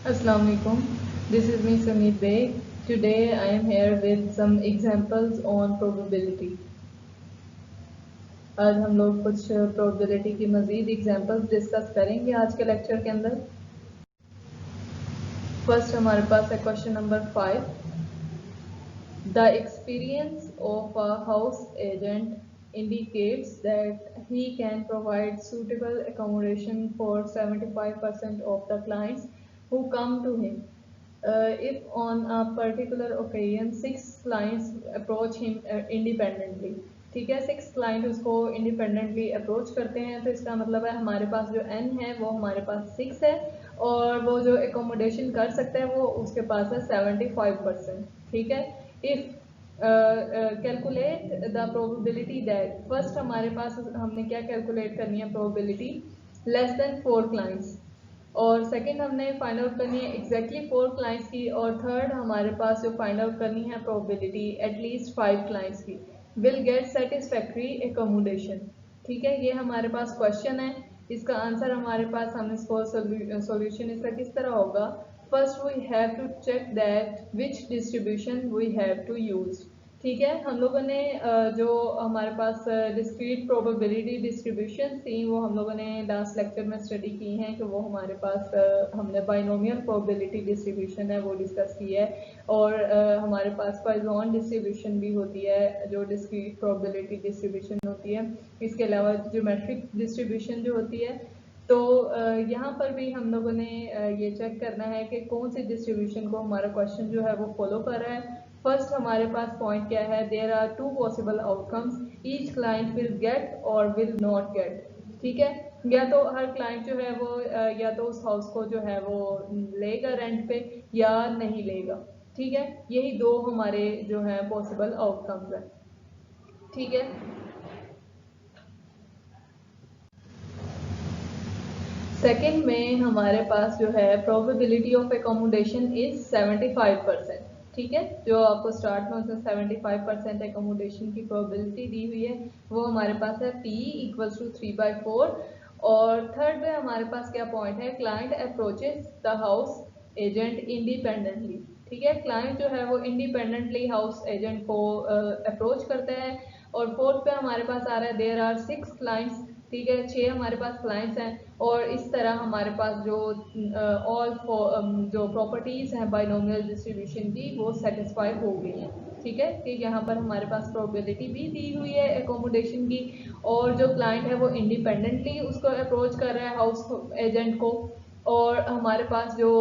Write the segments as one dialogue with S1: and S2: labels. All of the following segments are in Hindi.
S1: Assalamu alaikum. This is me Samit Beg. Today I am here with some examples on probability. आज हम लोग कुछ probability की मज़ीद examples डिस्कस करेंगे आज के लेक्चर के अंदर। फर्स्ट हमारे पास है question number 5. The experience of a house agent indicates that he can provide suitable accommodation for 75% of the clients who come to him. If on a particular occasion 6 clients approach him independently, ठीक है, 6 क्लाइंट उसको इंडिपेंडेंटली अप्रोच करते हैं, तो इसका मतलब है हमारे पास जो n है वो हमारे पास 6 है और वो जो एकोमोडेशन कर सकता है वो उसके पास है 75%. ठीक है. If calculate the probability that, first हमारे पास हमने क्या कैलकुलेट करनी है, प्रोबेबिलिटी लेस देन 4 क्लाइंट्स, और सेकंड हमने फाइंड आउट करनी है एग्जैक्टली 4 क्लाइंट्स की, और थर्ड हमारे पास जो फाइंड आउट करनी है प्रोबेबिलिटी एटलीस्ट 5 क्लाइंट्स की विल गेट सेटिस्फैक्ट्री एकोमोडेशन. ठीक है, ये हमारे पास क्वेश्चन है. इसका आंसर हमारे पास, हम इसको सॉल्यूशन इसका किस तरह होगा. First we have to check that which distribution we have to use. ठीक है, हम लोगों ने जो हमारे पास डिस्क्रीट प्रोबेबिलिटी डिस्ट्रीब्यूशन थी वो हम लोगों ने लास्ट लेक्चर में स्टडी की हैं कि वो हमारे पास हमने बाइनोमियल प्रोबेबिलिटी डिस्ट्रीब्यूशन है वो डिस्कस की है, और हमारे पास पॉइजन डिस्ट्रीब्यूशन भी होती है जो डिस्क्रीट प्रोबेबिलिटी डिस्ट्रीब्यूशन होती है. इसके अलावा ज्योमेट्रिक डिस्ट्रीब्यूशन जो होती है. तो यहाँ पर भी हम लोगों ने ये चेक करना है कि कौन सी डिस्ट्रीब्यूशन को हमारा क्वेश्चन जो है वो फॉलो कर रहा है. फर्स्ट हमारे पास पॉइंट क्या है, there are 2 possible outcomes, each client will get और विल नॉट गेट. ठीक है, या तो हर क्लाइंट जो है वो या तो उस हाउस को जो है वो लेगा रेंट पे या नहीं लेगा. ठीक है, यही दो हमारे जो है पॉसिबल आउटकम्स है. ठीक है, सेकंड में हमारे पास जो है प्रोबेबिलिटी ऑफ एकोमोडेशन इज 75%. ठीक है, जो आपको स्टार्ट में उसमें 75% एकोमोडेशन की प्रोबेबिलिटी दी हुई है वो हमारे पास है P इक्वल्स टू 3/4. और थर्ड में हमारे पास क्या पॉइंट है, client approaches the house agent independently. ठीक है, क्लाइंट जो है वो इंडिपेंडेंटली हाउस एजेंट को अप्रोच करता है. और फोर्थ पे हमारे पास आ रहा है देयर आर 6 क्लाइंट्स. ठीक है, 6 हमारे पास क्लाइंट्स हैं, और इस तरह हमारे पास जो ऑल जो प्रॉपर्टीज़ हैं बाइनोमियल डिस्ट्रीब्यूशन की वो सेटिस्फाई हो गई हैं. ठीक है, कि यहाँ पर हमारे पास प्रोबेबिलिटी भी दी हुई है एकोमोडेशन की, और जो क्लाइंट है वो इंडिपेंडेंटली उसको अप्रोच कर रहा है हाउस एजेंट को. और हमारे पास जो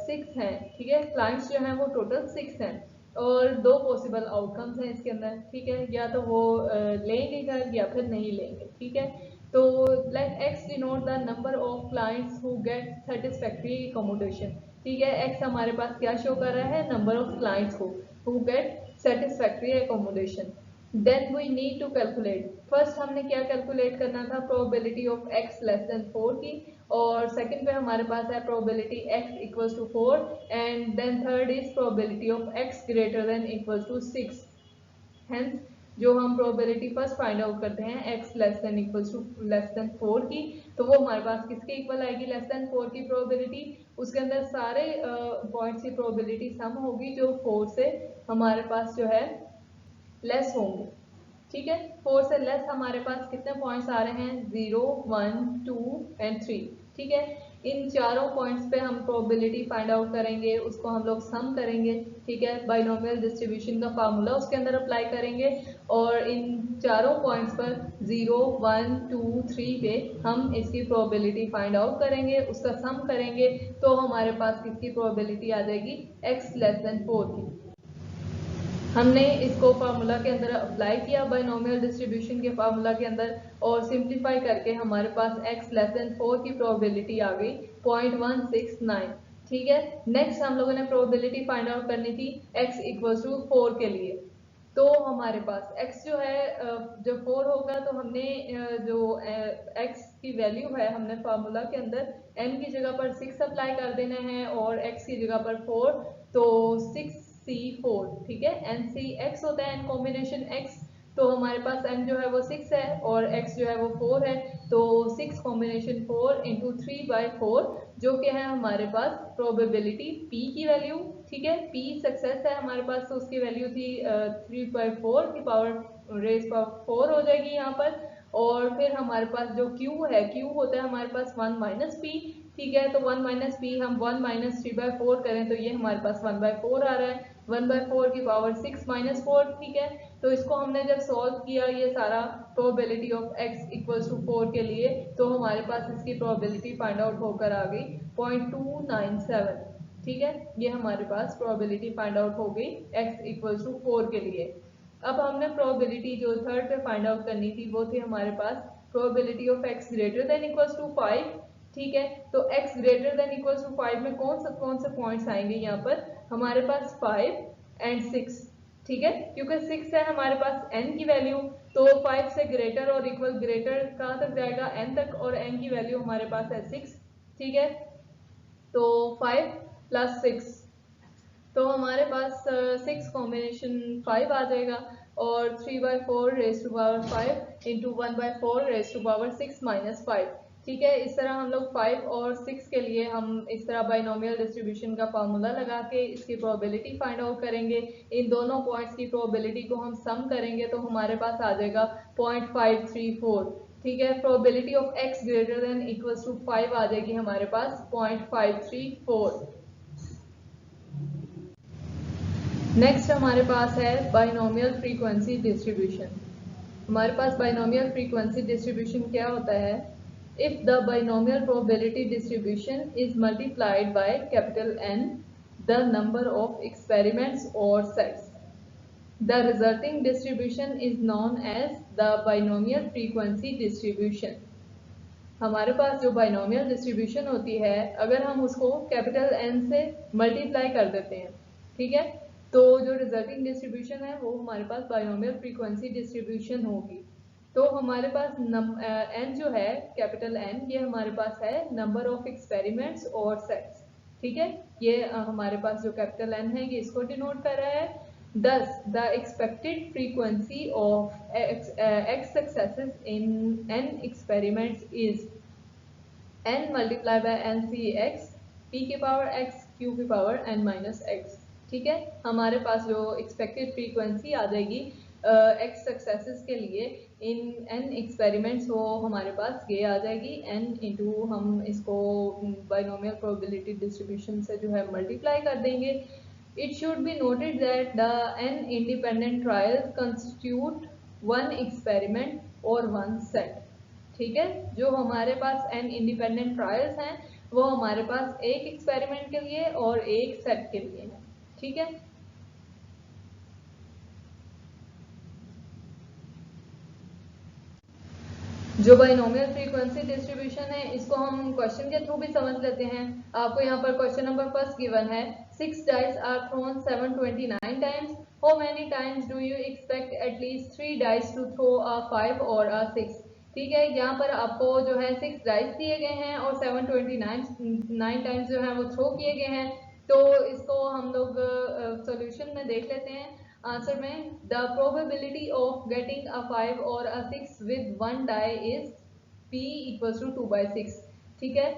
S1: 6 हैं, ठीक है, क्लाइंट्स जो हैं वो टोटल 6 हैं, और दो पॉसिबल आउटकम्स हैं इसके अंदर. ठीक है, या तो वो लेंगे घर या फिर नहीं लेंगे. ठीक है, तो let x denote the number of clients who get satisfactory accommodation. ठीक है, x हमारे पास क्या शो कर रहा है, नंबर ऑफ क्लाइंट्स को who get satisfactory accommodation. Then we need to calculate, first हमने क्या कैलकुलेट करना था, probability of x less than 4 की, और सेकंड पे हमारे पास है probability x equals to 4, and then third is probability of x greater than equals to 6. Hence जो हम प्रोबेबिलिटी फर्स्ट फाइंड आउट करते हैं x less than equals to less than 4 की, तो वो हमारे पास किसके इक्वल आएगी, लेस देन 4 की प्रोबेबिलिटी. उसके अंदर सारे पॉइंट्स की प्रोबेबिलिटी सम होगी जो 4 से हमारे पास जो है लेस होंगे. ठीक है, 4 से लेस हमारे पास कितने पॉइंट्स आ रहे हैं, 0, 1, 2 एंड 3. ठीक है, इन चारों पॉइंट्स पे हम प्रोबेबिलिटी फाइंड आउट करेंगे, उसको हम लोग सम करेंगे. ठीक है, बाइनोमियल डिस्ट्रीब्यूशन का फार्मूला उसके अंदर अप्लाई करेंगे, और इन चारों पॉइंट्स पर 0, 1, 2, 3 पे हम इसकी प्रोबेबिलिटी फाइंड आउट करेंगे, उसका सम करेंगे, तो हमारे पास किसकी प्रोबेबिलिटी आ जाएगी, x लेस देन 4 की. हमने इसको फार्मूला के अंदर अप्लाई किया बाइनोमियल डिस्ट्रीब्यूशन के फार्मूला के अंदर, और सिंप्लीफाई करके हमारे पास x लेस देन 4 की प्रोबेबिलिटी आ गई 0.169. ठीक है, नेक्स्ट हम लोगों ने प्रोबेबिलिटी फाइंड आउट करनी थी x इक्वल्स टू 4 के लिए. तो हमारे पास x जो है जब 4 होगा तो हमने जो x की वैल्यू है हमने फार्मूला के अंदर n की जगह पर 6 अप्लाई कर देना है, और x की जगह पर 4, तो 6c4. ठीक है, NCX होता है n कॉम्बिनेशन x, तो हमारे पास n जो है वो 6 है और x जो है वो 4 है, तो 6 कॉम्बिनेशन 4 इंटू 3/4 जो कि है हमारे पास प्रोबेबिलिटी p की वैल्यू, ठीक है। p सक्सेस है हमारे पास, तो उसकी वैल्यू थी 3/4 की पावर रेज पावर 4 हो जाएगी यहाँ पर। और फिर हमारे पास जो q है, q होता है हमारे पास 1 माइनस पी, ठीक है। तो 1 माइनस पी हम 1 माइनस 3/4 करें तो ये हमारे पास 1/4 आ रहा है, 1/4 की पावर 6 माइनस 4, ठीक है। तो इसको हमने जब सॉल्व किया ये सारा probability of x equals to 4 के लिए, तो हमारे पास इसकी प्रोबेबिलिटी फाइंड आउट होकर आ गई 0.297, ठीक है। ये हमारे पास प्रोबेबिलिटी फाइंड आउट हो गई x इक्वल्स टू 4 के लिए। अब हमने प्रोबेबिलिटी जो थर्ड पे फाइंड आउट करनी थी वो थी हमारे पास probability of x greater than equals to 5, ठीक है। तो x greater than equals to 5 में कौन से पॉइंट्स आएंगे यहाँ पर, हमारे पास 5 एंड 6, ठीक है। क्योंकि 6 है हमारे पास n की वैल्यू, तो 5 से ग्रेटर और इक्वल ग्रेटर कहाँ तक जाएगा, n तक, और n की वैल्यू हमारे पास है 6, ठीक है। तो 5 प्लस 6, तो हमारे पास 6 कॉम्बिनेशन 5 आ जाएगा, और 3/4 raise to power 5 into 1/4 raise to power 6 minus 5, ठीक है। इस तरह हम लोग 5 और 6 के लिए हम इस तरह बाइनोमियल डिस्ट्रीब्यूशन का फार्मूला लगा के इसकी प्रोबेबिलिटी फाइंड आउट करेंगे। इन दोनों पॉइंट्स की प्रोबेबिलिटी को हम सम करेंगे तो हमारे पास आ जाएगा 0.534, ठीक है। Probability of x greater than equals to 5 आ जाएगी हमारे पास 0.534। नेक्स्ट हमारे पास है बाइनोमियल फ्रीक्वेंसी डिस्ट्रीब्यूशन। हमारे पास बाइनोमियल फ्रीक्वेंसी डिस्ट्रीब्यूशन क्या होता है, if the binomial probability distribution is multiplied by capital N the number of experiments और sets, the resulting distribution is known as the binomial frequency distribution. हमारे पास जो बाइनोमियल डिस्ट्रीब्यूशन होती है, अगर हम उसको कैपिटल N से मल्टीप्लाई कर देते हैं, ठीक है, तो जो रिजल्टिंग डिस्ट्रीब्यूशन है वो हमारे पास बाइनोमियल फ्रीक्वेंसी डिस्ट्रीब्यूशन होगी। तो हमारे पास n जो है कैपिटल N, ये हमारे पास है नंबर ऑफ एक्सपेरिमेंट्स और सेट्स, ठीक है। ये हमारे पास जो कैपिटल N है ये इसको डिनोट कर रहा है। Thus, the expected frequency of x successes in n experiments is n multiplied by NCx p की पावर x q की पावर n minus x, ठीक है। हमारे पास जो एक्सपेक्टेड फ्रीक्वेंसी आ जाएगी x सक्सेसेस के लिए इन n एक्सपेरिमेंट्स, वो हमारे पास ये आ जाएगी n इंटू, हम इसको बाइनोमियल प्रोबेबिलिटी डिस्ट्रीब्यूशन से जो है मल्टीप्लाई कर देंगे। It should be noted that the n independent trials constitute one experiment or one set, ठीक है। जो हमारे पास n इंडिपेंडेंट ट्रायल्स हैं वो हमारे पास एक एक्सपेरिमेंट के लिए और एक सेट के लिए है, ठीक है। जो बाइनोमियल फ्रीक्वेंसी डिस्ट्रीब्यूशन है इसको हम क्वेश्चन के थ्रू भी समझ लेते हैं। आपको यहाँ पर क्वेश्चन नंबर फर्स्ट गिवन है 6 dice are thrown 729 times. How many times do you expect at least 3 dice to throw a 5 or a 6? ठीक है, यहाँ पर आपको जो है 6 डाइस दिए गए हैं और 729 टाइम्स जो है वो थ्रो किए गए हैं। तो इसको हम लोग सॉल्यूशन में देख लेते हैं। आंसर में the probability of getting a 5 और a 6 with 1 die is p equals to 2/6, ठीक है।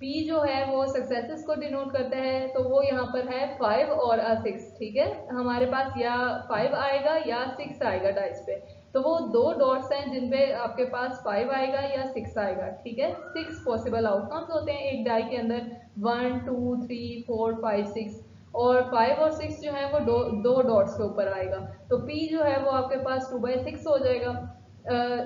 S1: p जो है वो सक्सेसेस को डिनोट करता है, तो वो यहाँ पर है 5 और a 6, ठीक है। हमारे पास या 5 आएगा या 6 आएगा डाइस पे, तो वो दो डॉट्स हैं जिन पे आपके पास 5 आएगा या 6 आएगा, ठीक है। 6 पॉसिबल आउटकम्स होते हैं एक डाई के अंदर, 1 2 3 4 5 6, और 5 और 6 जो है वो दो डॉट्स के ऊपर आएगा, तो p जो है वो आपके पास 2/6 हो जाएगा।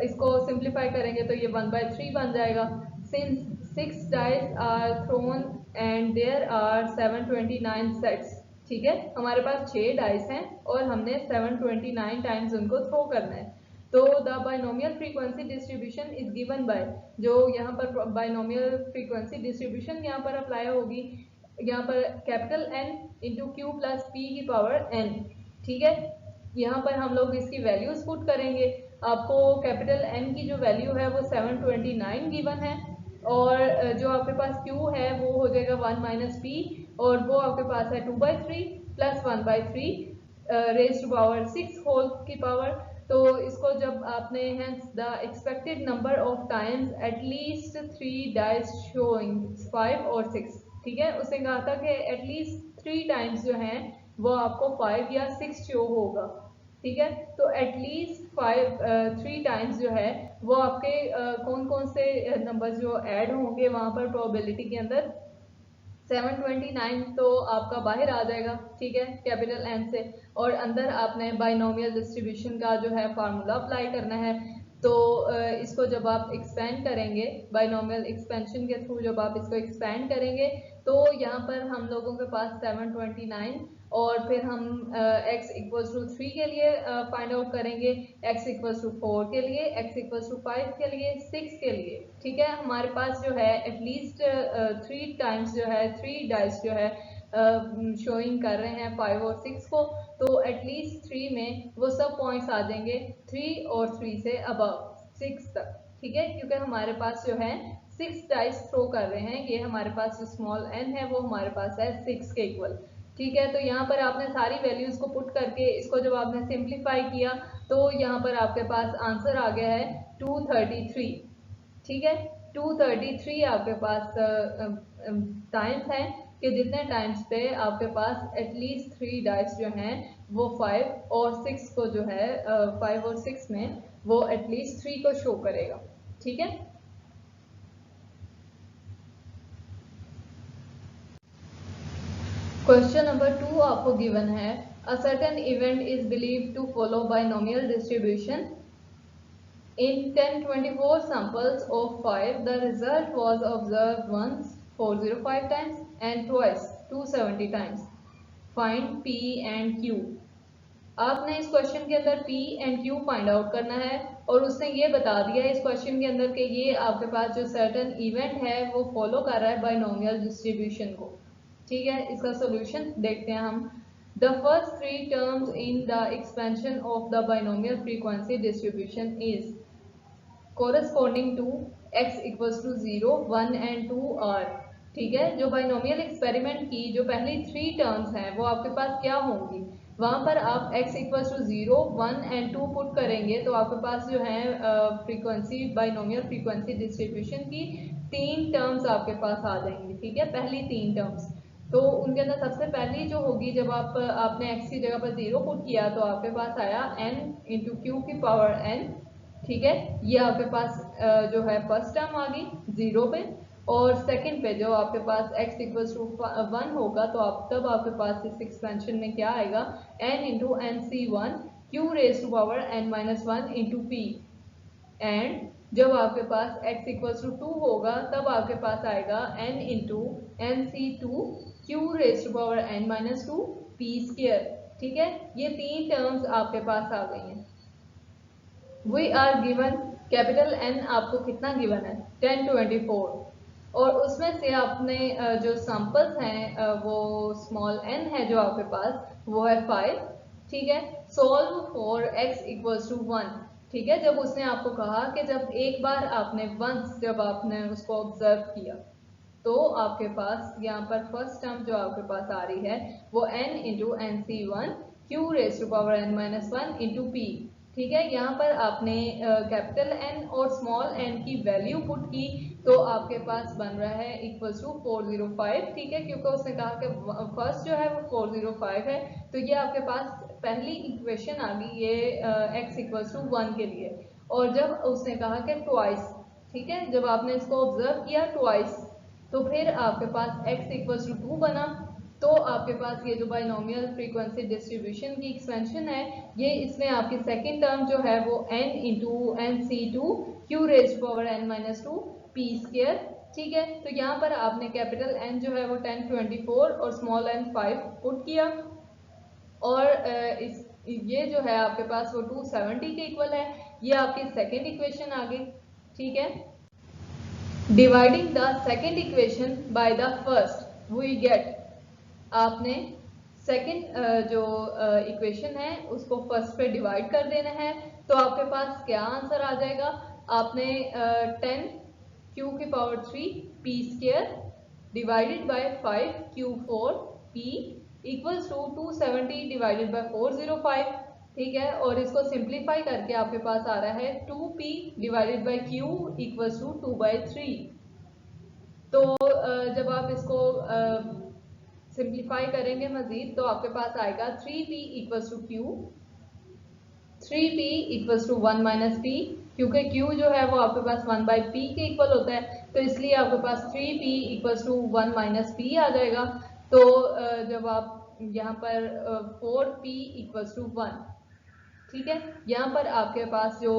S1: इसको सिंप्लीफाई करेंगे तो ये 1/3 बन जाएगा। Since 6 dice are thrown and there are 729 sets, ठीक है। हमारे पास 6 डाइस हैं और हमने 729 टाइम्स उनको थ्रो करना है। तो the binomial frequency distribution is given by, जो यहाँ पर बाइनोमियल फ्रीक्वेंसी डिस्ट्रीब्यूशन यहाँ पर अप्लाई होगी, यहाँ पर capital N into Q plus P की पावर n, ठीक है। यहाँ पर हम लोग इसकी वैल्यूज पुट करेंगे। आपको कैपिटल N की जो वैल्यू है वो 729 गिवन है, और जो आपके पास Q है वो हो जाएगा 1 माइनस पी, और वो आपके पास है 2/3 plus 1/3 raise to power 6 whole की पावर तो इसको जब आपने hence the expected number of times at least 3 dice showing 5 और 6, ठीक है, उसने कहा था कि एटलीस्ट 3 टाइम्स जो हैं वो आपको 5 या 6 शो होगा, ठीक है। तो एटलीस्ट 3 टाइम्स जो है वो आपके कौन कौन से नंबर जो ऐड होंगे वहां पर प्रोबेबिलिटी के अंदर, 729 तो आपका बाहर आ जाएगा, ठीक है, कैपिटल एन से, और अंदर आपने बाइनोमियल डिस्ट्रीब्यूशन का जो है फार्मूला अप्लाई करना है। तो इसको जब आप एक्सपेंड करेंगे बाइनोमियल एक्सपेंशन के थ्रू, जब आप इसको एक्सपेंड करेंगे तो यहाँ पर हम लोगों के पास 729 और फिर हम x इक्वल्स टू 3 के लिए फाइंड आउट करेंगे, x इक्वल्स टू 4 के लिए, x इक्वल्स टू 5 के लिए, 6 के लिए, ठीक है। हमारे पास जो है एटलीस्ट 3 टाइम्स जो है 3 डाइस जो है शोइंग कर रहे हैं 5 और 6 को, तो एटलीस्ट 3 में वो सब पॉइंट्स आ जाएंगे 3 और 3 से अबव 6 तक, ठीक है, क्योंकि हमारे पास जो है 6 डाइस थ्रो कर रहे हैं, ये हमारे पास जो स्मॉल n है वो हमारे पास है 6 के इक्वल, ठीक है। तो यहाँ पर आपने सारी वैल्यूज को पुट करके इसको जब आपने सिंप्लीफाई किया तो यहाँ पर आपके पास आंसर आ गया है 233, ठीक है। 233 आपके पास टाइम्स हैं कि जितने टाइम्स पे आपके पास एटलीस्ट 3 डाइस जो हैं वो 5 और 6 को जो है 5 और 6 में वो एटलीस्ट 3 को शो करेगा, ठीक है। क्वेश्चन नंबर 2 आपको गिवन है, a certain event is believed to follow binomial distribution in 1024 samples of 5 the result was observed once 405 times and twice 270 times, find p and q। आपने इस क्वेश्चन के अंदर p and q find out करना है और उसने ये बता दिया है इस क्वेश्चन के अंदर कि ये आपके पास जो सर्टेन इवेंट है वो फॉलो कर रहा है बाइनोमियल डिस्ट्रीब्यूशन को, ठीक है। इसका सॉल्यूशन देखते हैं हम। The first 3 terms in the expansion of the binomial frequency distribution is corresponding to x equals to 0, 1 and 2 are, ठीक है। जो बाइनोमियल एक्सपेरिमेंट की जो पहली 3 टर्म्स हैं वो आपके पास क्या होंगी, वहां पर आप x equals to 0, 1 and 2 put करेंगे तो आपके पास जो है फ्रीक्वेंसी बाइनोमियल फ्रीक्वेंसी डिस्ट्रीब्यूशन की 3 टर्म्स आपके पास आ जाएंगी, ठीक है, पहली 3 टर्म्स। तो उनके अंदर सबसे पहली जो होगी जब आपने x की जगह पर 0 पुट किया तो आपके पास आया n इंटू क्यू की पावर n, ठीक है, ये आपके पास जो है फर्स्ट टर्म आ गई 0 पे, और सेकंड पे जो आपके पास x इक्वल्स टू 1 होगा तो तब आपके पास इस एक्सपेंशन में क्या आएगा, n into n C 1 q raise to power n minus 1 into p, and जब आपके पास x इक्वल्स टू 2 होगा तब आपके पास आएगा n into n C 2 q raise to power n minus 2 p square, ठीक है। ये 3 टर्म्स आपके पास आ गई हैं। We are given capital N आपको कितना गिवन है 1024 और उसमें से आपने जो सैंपल्स हैं वो स्मॉल n है जो आपके पास वो है 5, ठीक है। Solve for x equals to 1, ठीक है। जब उसने आपको कहा कि जब एक बार आपने वंस जब आपने उसको ऑब्जर्व किया तो आपके पास यहाँ पर फर्स्ट टर्म जो आपके पास आ रही है वो n into n C 1 q raise to power n minus 1 into p, ठीक है। यहाँ पर आपने कैपिटल N और स्मॉल n की वैल्यू पुट की तो आपके पास बन रहा है इक्वल्स टू 405, ठीक है, क्योंकि उसने कहा कि फर्स्ट जो है वो 405 है तो ये आपके पास पहली इक्वेशन आ गई ये x इक्वल्स टू 1 के लिए। और जब उसने कहा कि ट्वाइस, ठीक है, जब आपने इसको ऑब्जर्व किया ट्वाइस तो फिर आपके पास x इक्वल्स टू 2 बना, तो आपके पास ये जो बाइनोमियल फ्रीक्वेंसी डिस्ट्रीब्यूशन की एक्सपेंशन है ये इसमें आपकी सेकंड टर्म जो है वो n into n C 2 q raise power n minus 2 p square, ठीक है। तो यहाँ पर आपने कैपिटल N जो है वो 1024 और स्मॉल n 5 पुट किया और ये जो है आपके पास वो 270 के इक्वल है, ये आपकी सेकेंड इक्वेशन आ गई, ठीक है। Dividing the second equation by the first we get, आपने सेकंड जो इक्वेशन है उसको फर्स्ट पे डिवाइड कर देना है तो आपके पास क्या आंसर आ जाएगा, आपने 10 क्यू की पावर 3 p square divided by 5 q 4 p equals to 270 divided by 405, ठीक है, और इसको सिंप्लीफाई करके आपके पास आ रहा है 2p divided by q equals to 2/3। तो जब आप इसको सिंप्लीफाई करेंगे मजीद तो आपके पास आएगा 3p equals to q, 3p equals to 1 minus p, क्योंकि q जो है वो आपके पास 1/p के इक्वल होता है, तो इसलिए आपके पास 3p equals to 1 minus p आ जाएगा। तो जब आप यहाँ पर 4p इक्वल्स टू 1, ठीक है, यहाँ पर आपके पास जो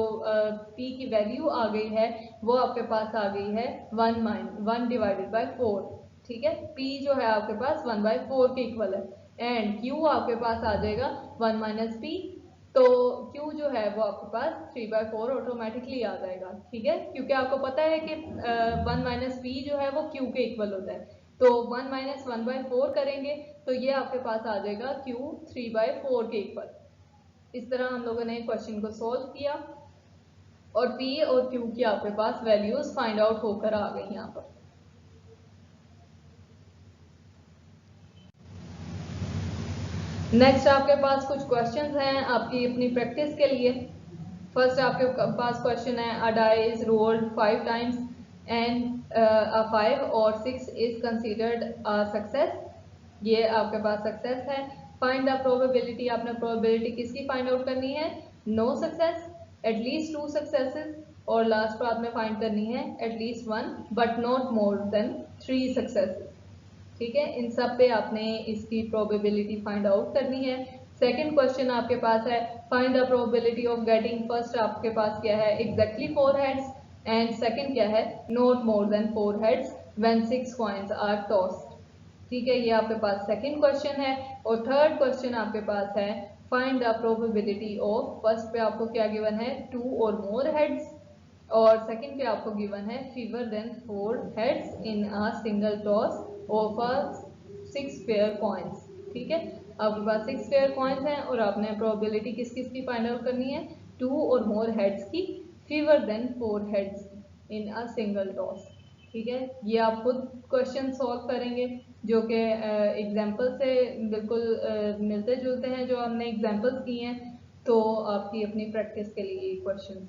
S1: p की वैल्यू आ गई है वो आपके पास आ गई है 1 डिवाइडेड बाई 4। ठीक है, p जो है आपके पास 1/4 के इक्वल है, एंड q आपके पास आ जाएगा 1 माइनस p, तो q जो है वो आपके पास 3/4 ऑटोमेटिकली आ जाएगा। ठीक है, क्योंकि आपको पता है कि 1 माइनस p जो है वो q के इक्वल होता है, तो 1 माइनस 1/4 करेंगे तो ये आपके पास आ जाएगा q 3/4 के इक्वल। इस तरह हम लोगों ने क्वेश्चन को सॉल्व किया और p और q की आपके पास वैल्यूज फाइंड आउट होकर आ गई यहाँ पर। नेक्स्ट आपके पास कुछ क्वेश्चंस हैं आपकी अपनी प्रैक्टिस के लिए। फर्स्ट आपके पास क्वेश्चन है, a die is rolled 5 times and a 5 और 6 इज कंसीडर्ड अ सक्सेस। ये आपके पास सक्सेस है। फाइंड द प्रोबेबिलिटी, आपने प्रोबेबिलिटी किसकी फाइंड आउट करनी है, नो सक्सेस, एटलीस्ट 2 सक्सेसेस, और लास्ट पर आपने फाइंड करनी है at least 1 but not more than 3 successes. ठीक है, इन सब पे आपने इसकी प्रोबेबिलिटी फाइंड आउट करनी है। सेकंड क्वेश्चन आपके पास है, find the probability of getting, first आपके पास क्या है, एग्जैक्टली 4 हेड्स, एंड सेकंड क्या है, not more than 4 heads when 6 coins are tossed. ठीक है, ये आपके पास सेकंड क्वेश्चन है। और थर्ड क्वेश्चन आपके पास है, find the probability of, first पे आपको क्या गिवन है, 2 और मोर हेड्स, और सेकंड पे आपको गिवन है fewer than 4 heads in a single toss of a 6 pair coins. ठीक है, आपके पास 6 पेयर कॉइंस हैं और आपने प्रोबेबिलिटी किस किस की फाइंड आउट करनी है, 2 और मोर हेड्स की, fewer than 4 heads in a single toss. ठीक है, ये आप खुद क्वेश्चन सॉल्व करेंगे जो कि एग्जाम्पल से बिल्कुल मिलते जुलते हैं जो हमने एग्जाम्पल्स किए हैं, तो आपकी अपनी प्रैक्टिस के लिए क्वेश्चन